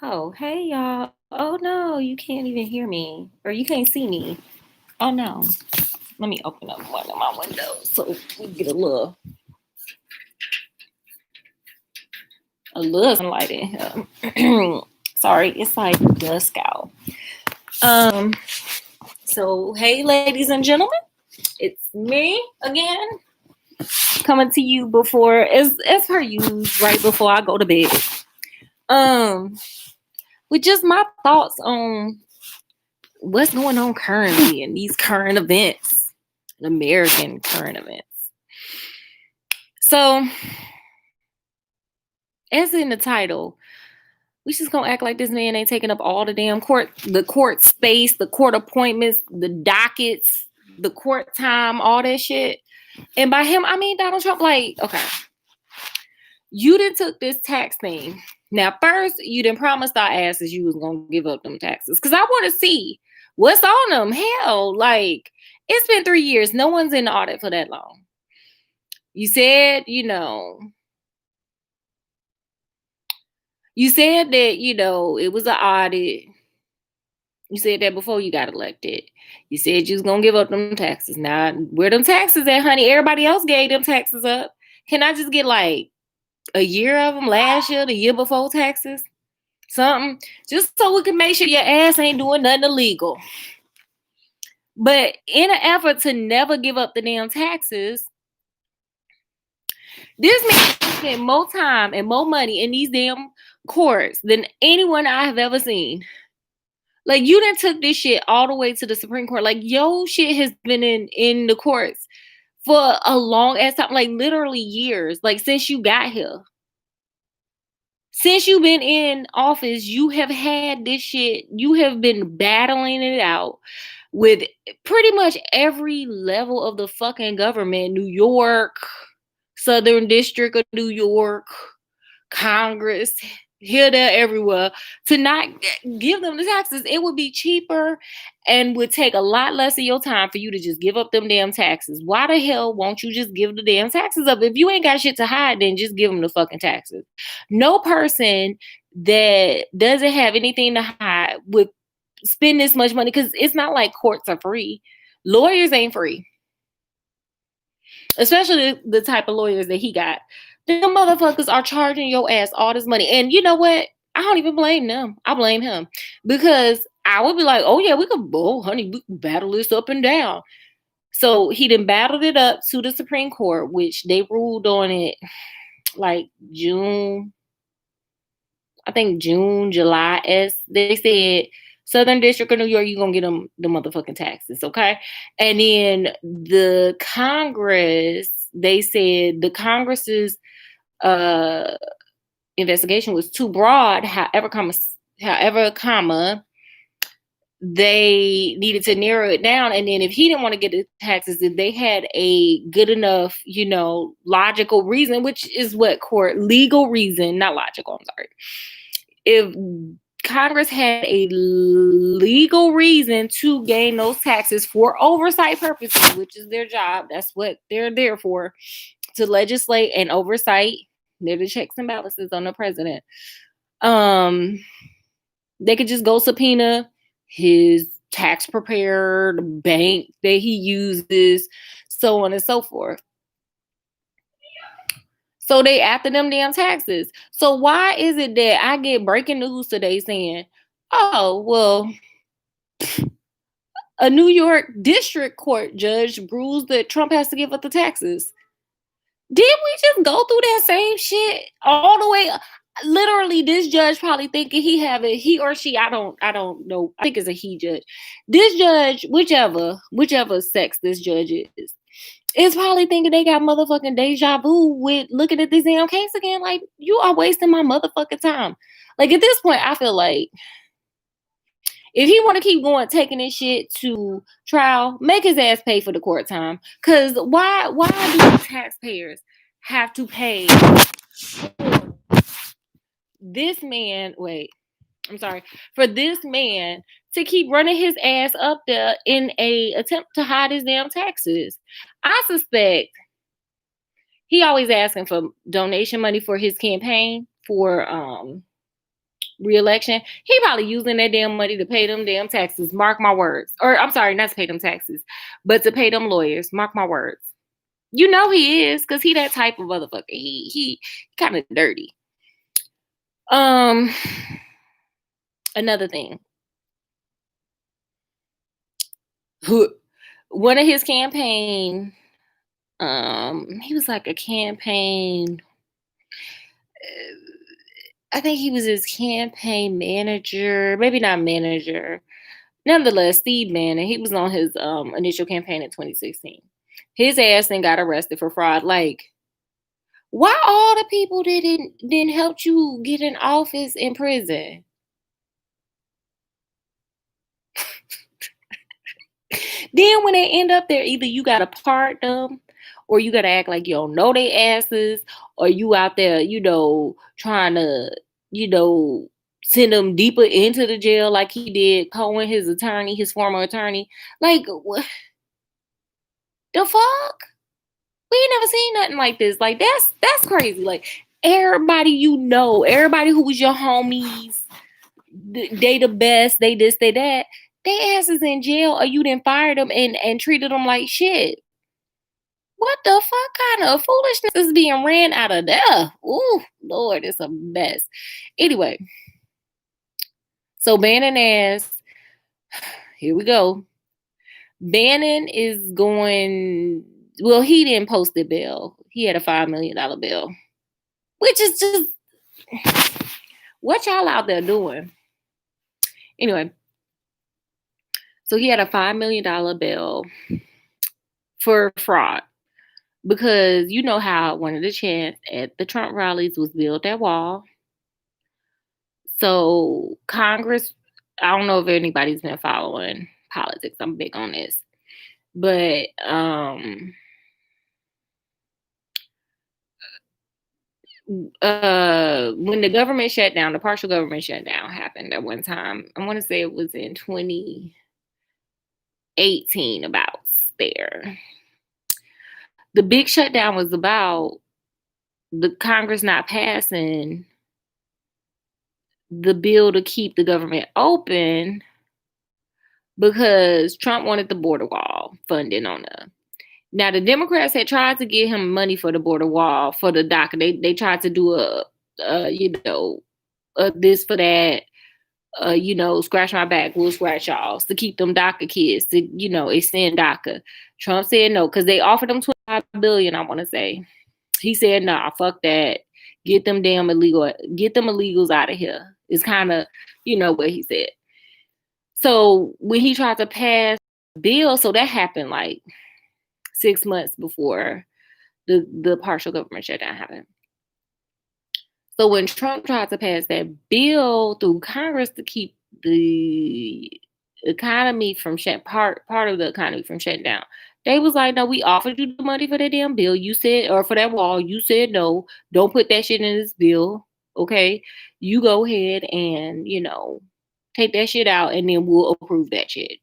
Oh, hey y'all. Oh no, you can't even hear me. Or you can't see me. Oh no. Let me open up one of my windows so we get a little sunlight in here. Sorry, it's like dusk out. Um, so hey ladies and gentlemen, it's me again. Coming to you before as per usual, right before I go to bed. Um, with just my thoughts on what's going on currently in these current events, American current events. So, as in the title, we just gonna act like this man ain't taking up all the court space, the court appointments, the dockets, the court time, all that shit. And by him, I mean Donald Trump. Like, okay, you didn't took this tax thing. Now, first, you didn't promise our asses you was gonna give up them taxes, because I want to see what's on them. Hell, like it's been 3 years. No one's in the audit for that long. You said, you said that, it was an audit. You said that before you got elected. You said you was going to give up them taxes. Now, where them taxes at, honey? Everybody else gave them taxes up. Can I just get like a year of them last year, the year before taxes? Something. Just so we can make sure your ass ain't doing nothing illegal. But in an effort to never give up the damn taxes, this man spent more time and more money in these damn courts than anyone I have ever seen. Like, you done took this shit all the way to the Supreme Court. Like, yo shit has been in the courts for a long ass time, like literally years, like since you got here. Since you've been in office, you have had this shit. You have been battling it out with pretty much every level of the fucking government. New York, Southern District of New York, Congress, here, there, everywhere, to not give them the taxes. It would be cheaper and would take a lot less of your time for you to just give up them damn taxes. Why the hell won't you just give the damn taxes up? If you ain't got shit to hide, then just give them the fucking taxes. No person that doesn't have anything to hide would spend this much money, because it's not like courts are free. Lawyers ain't free. Especially the type of lawyers that he got. Them motherfuckers are charging your ass all this money. And you know what? I don't even blame them. I blame him. Because I would be like, oh yeah, honey, we can battle this up and down. So he then battled it up to the Supreme Court, which they ruled on it like June, July, as they said. Southern District of New York, you're gonna get them the motherfucking taxes, okay? And then the Congress, they said the Congress's uh investigation was too broad, however, they needed to narrow it down. And then if he didn't want to get the taxes, if they had a good enough, logical reason, which is what legal reason, not logical, I'm sorry. If Congress had a legal reason to gain those taxes for oversight purposes, which is their job, that's what they're there for, to legislate and oversight. They're the checks and balances on the president. They could just go subpoena his tax preparer, the bank that he uses, so on and so forth. So they after them damn taxes. So why is it that I get breaking news today saying, oh, well, a New York district court judge rules that Trump has to give up the taxes? Did we just go through that same shit all the way? Literally, this judge probably thinking he or she, I don't know. I think it's a he judge. This judge, whichever sex this judge is probably thinking they got motherfucking deja vu with looking at this damn case again. Like, you are wasting my motherfucking time. Like, at this point, I feel like if he want to keep going, taking this shit to trial, make his ass pay for the court time. Cause why do taxpayers have to pay this man? For this man to keep running his ass up there in a attempt to hide his damn taxes. I suspect he always asking for donation money for his campaign for re-election, he probably using that damn money to pay them damn taxes. Mark my words. Or I'm sorry, not to pay them taxes, but to pay them lawyers. Mark my words. You know he is, because he that type of motherfucker. He kind of dirty. Another thing. One of his campaign, he was like a campaign, I think he was his campaign manager, maybe not manager. Nonetheless, Steve Bannon, he was on his initial campaign in 2016. His ass then got arrested for fraud. Like, why all the people didn't help you get in office in prison? Then when they end up there, either you gotta part them, or you gotta act like you don't know they asses, or you out there, trying to, send them deeper into the jail like he did Cohen, his attorney, his former attorney. Like, what the fuck? We ain't never seen nothing like this. Like, that's crazy. Like, everybody everybody who was your homies, they the best, they this, they that, they asses in jail, or you didn't fire them and treated them like shit. What the fuck kind of foolishness is being ran out of there? Ooh, Lord, it's a mess. Anyway, so Bannon ass, here we go. Bannon is going, well, he didn't post the bill. He had a $5 million bill, which is just, what y'all out there doing? Anyway, so he had a $5 million bill for fraud, because you know how one of the chants at the Trump rallies was build that wall. So Congress, I don't know if anybody's been following politics. I'm big on this. But when the government shut down, the partial government shutdown happened at one time. I want to say it was in 2018, about there. The big shutdown was about the Congress not passing the bill to keep the government open, because Trump wanted the border wall funding on the. Now, the Democrats had tried to get him money for the border wall, for the DACA. They tried to do this for that, scratch my back, we'll scratch y'all's, to keep them DACA kids, to, extend DACA. Trump said no, because they offered them $25 billion, I want to say. He said, nah, fuck that. Get them illegals out of here. It's kind of, what he said. So when he tried to pass the bill, so that happened like 6 months before the partial government shutdown happened. So when Trump tried to pass that bill through Congress to keep the economy from part of the economy from shutting down, they was like, no, we offered you the money for that damn bill. You said, or for that wall, you said no. Don't put that shit in this bill. Okay, you go ahead and take that shit out, and then we'll approve that shit.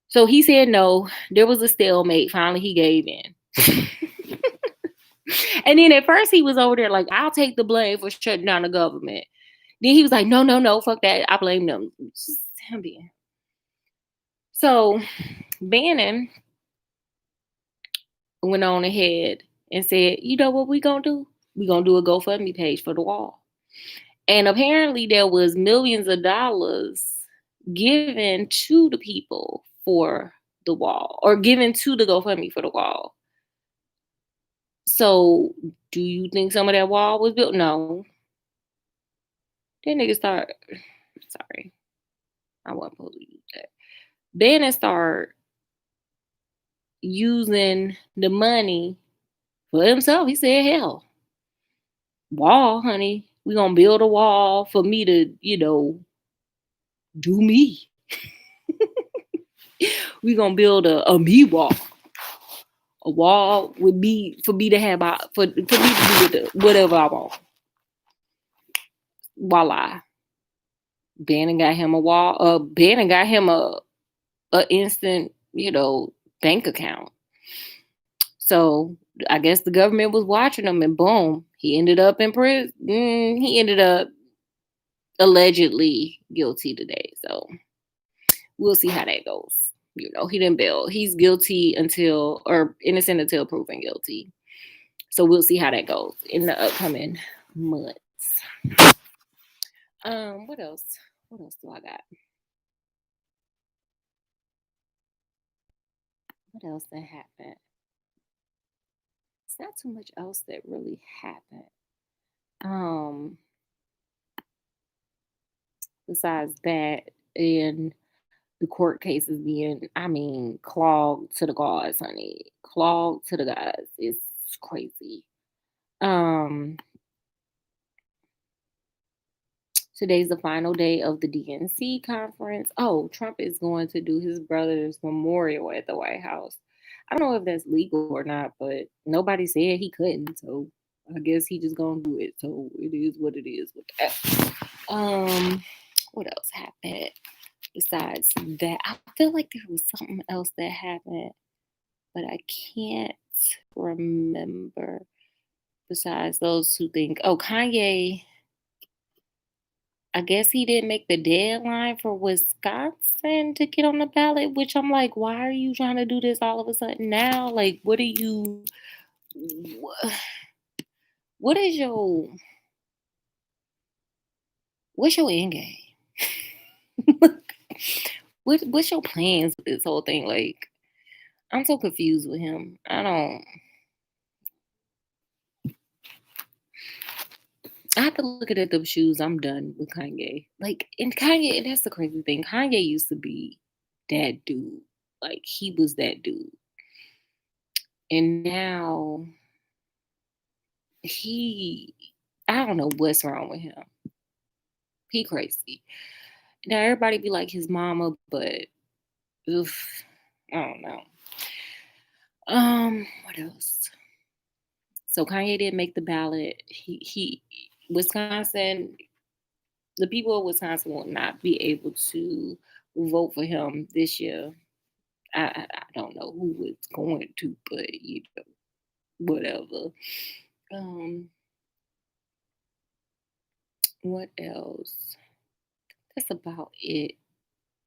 So he said no. There was a stalemate. Finally, he gave in. And then at first he was over there like, I'll take the blame for shutting down the government. Then he was like, no, fuck that. I blame them. So Bannon went on ahead and said, you know what we gonna do? We gonna do a GoFundMe page for the wall. And apparently there was millions of dollars given to the people for the wall, or given to the GoFundMe for the wall. So do you think some of that wall was built? No. That nigga sorry, I wasn't supposed to use that. Bannon start using the money for himself. He said, hell, wall, honey. We gonna build a wall for me to, do me. We gonna build a me wall. A wall would be for me to have for me to do whatever I want. Voila. Bannon got him a wall. Bannon got him a instant, bank account. So I guess the government was watching him, and boom, he ended up in prison. He ended up allegedly guilty today. So we'll see how that goes. He didn't bail. He's guilty until or innocent until proven guilty. So we'll see how that goes in the upcoming months. What else? What else do I got? What else that happened? It's not too much else that really happened. Um, Besides that, and the court cases being, I mean, clogged to the gods, honey. Clogged to the gods. It's crazy. Um, Today's the final day of the DNC conference. Oh, Trump is going to do his brother's memorial at the White House. I don't know if that's legal or not, but nobody said he couldn't, so I guess he just gonna do it. So it is what it is with that. What else happened besides that? I feel like there was something else that happened, but I can't remember. Besides those two things, oh, Kanye. I guess he didn't make the deadline for Wisconsin to get on the ballot, which I'm like, why are you trying to do this all of a sudden now? Like, what is what's your end game? What's your plans with this whole thing? Like, I'm so confused with him. I have to look at them shoes. I'm done with Kanye. Like, and Kanye, and that's the crazy thing. Kanye used to be that dude. Like, he was that dude. And now he, I don't know what's wrong with him. He crazy. Now everybody be like his mama, but oof, I don't know. What else? So Kanye didn't make the ballot. He Wisconsin, the people of Wisconsin will not be able to vote for him this year. I don't know who it's going to, but whatever. Um, what else? That's about it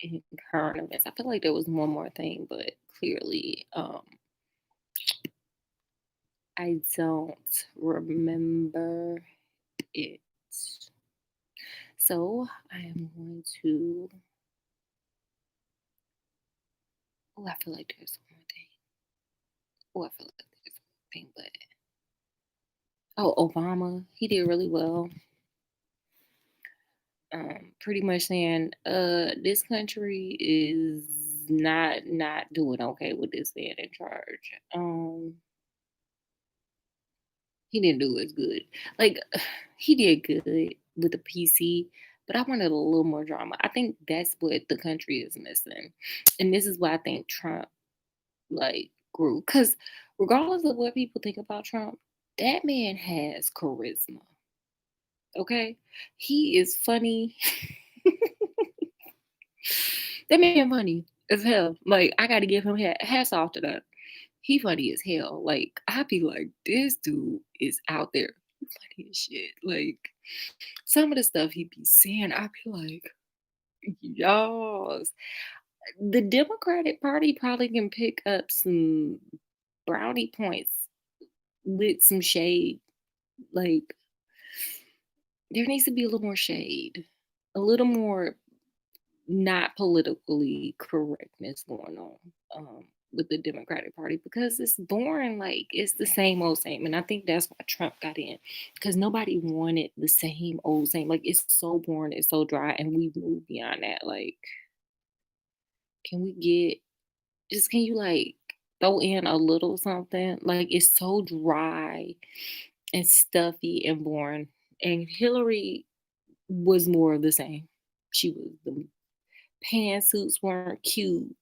in current events. I feel like there was one more thing, but clearly, I don't remember it. So I am going to. Oh, I feel like there's one more thing. Oh, I feel like there's one more thing, but Obama, he did really well. Pretty much saying, this country is not doing okay with this man in charge. He didn't do as good. Like, he did good with the PC, but I wanted a little more drama. I think that's what the country is missing. And this is why I think Trump, like, grew. Because regardless of what people think about Trump, that man has charisma. Okay? He is funny. That man funny as hell. Like, I gotta give him hats off to that. He funny as hell. Like, I be like, this dude is out there. Funny as shit. Like, some of the stuff he be saying, I be like, y'all. The Democratic Party probably can pick up some brownie points with some shade. Like, there needs to be a little more shade, a little more not politically correctness going on with the Democratic Party because it's boring. Like, it's the same old same. And I think that's why Trump got in because nobody wanted the same old same. Like, it's so boring, it's so dry, and we moved beyond that. Like, can we can you like throw in a little something? Like, it's so dry and stuffy and boring. And Hillary was more of the same. She was the pantsuits weren't cute.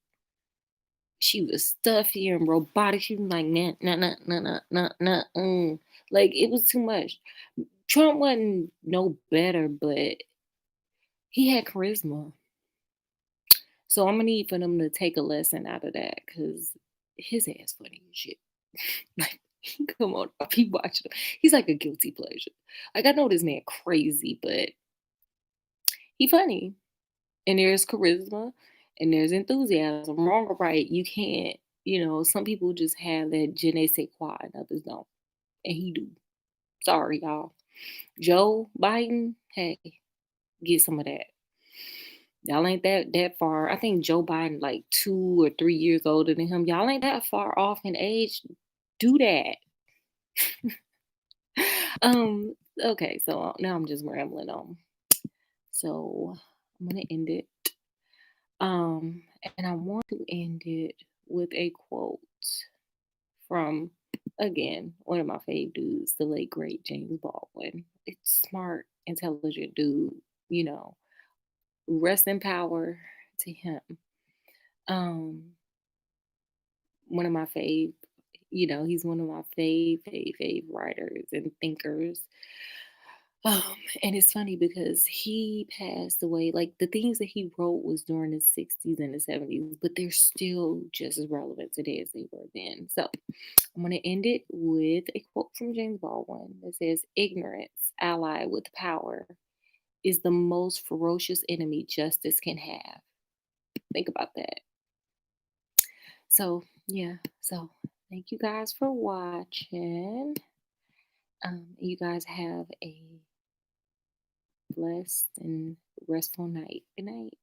She was stuffy and robotic. She was like, nah, nah, nah, nah, nah, nah, nah, like, it was too much. Trump wasn't no better, but he had charisma. So I'm gonna need for them to take a lesson out of that because his ass funny as shit. Like, come on, I be watching him. He's like a guilty pleasure. Like, I know this man crazy, but He funny. And there's charisma and there's enthusiasm. Wrong or right, you can't, some people just have that je ne sais quoi and others don't. And he do. Sorry, y'all. Joe Biden, hey, get some of that. Y'all ain't that far. I think Joe Biden like 2 or 3 years older than him. Y'all ain't that far off in age. Do that. um, okay, so now I'm just rambling on. So I'm gonna end it. And I want to end it with a quote from, again, one of my fave dudes, the late great James Baldwin. It's smart, intelligent dude, you know. Rest in power to him. Um, One of my fave, he's one of my fave writers and thinkers. Um, and it's funny because he passed away. Like the things that he wrote was during the 60s and the 70s, but they're still just as relevant today as they were then. So I'm going to end it with a quote from James Baldwin that says, "Ignorance allied with power is the most ferocious enemy justice can have." Think about that. So, yeah. So, thank you guys for watching. You guys have a blessed and restful night. Good night.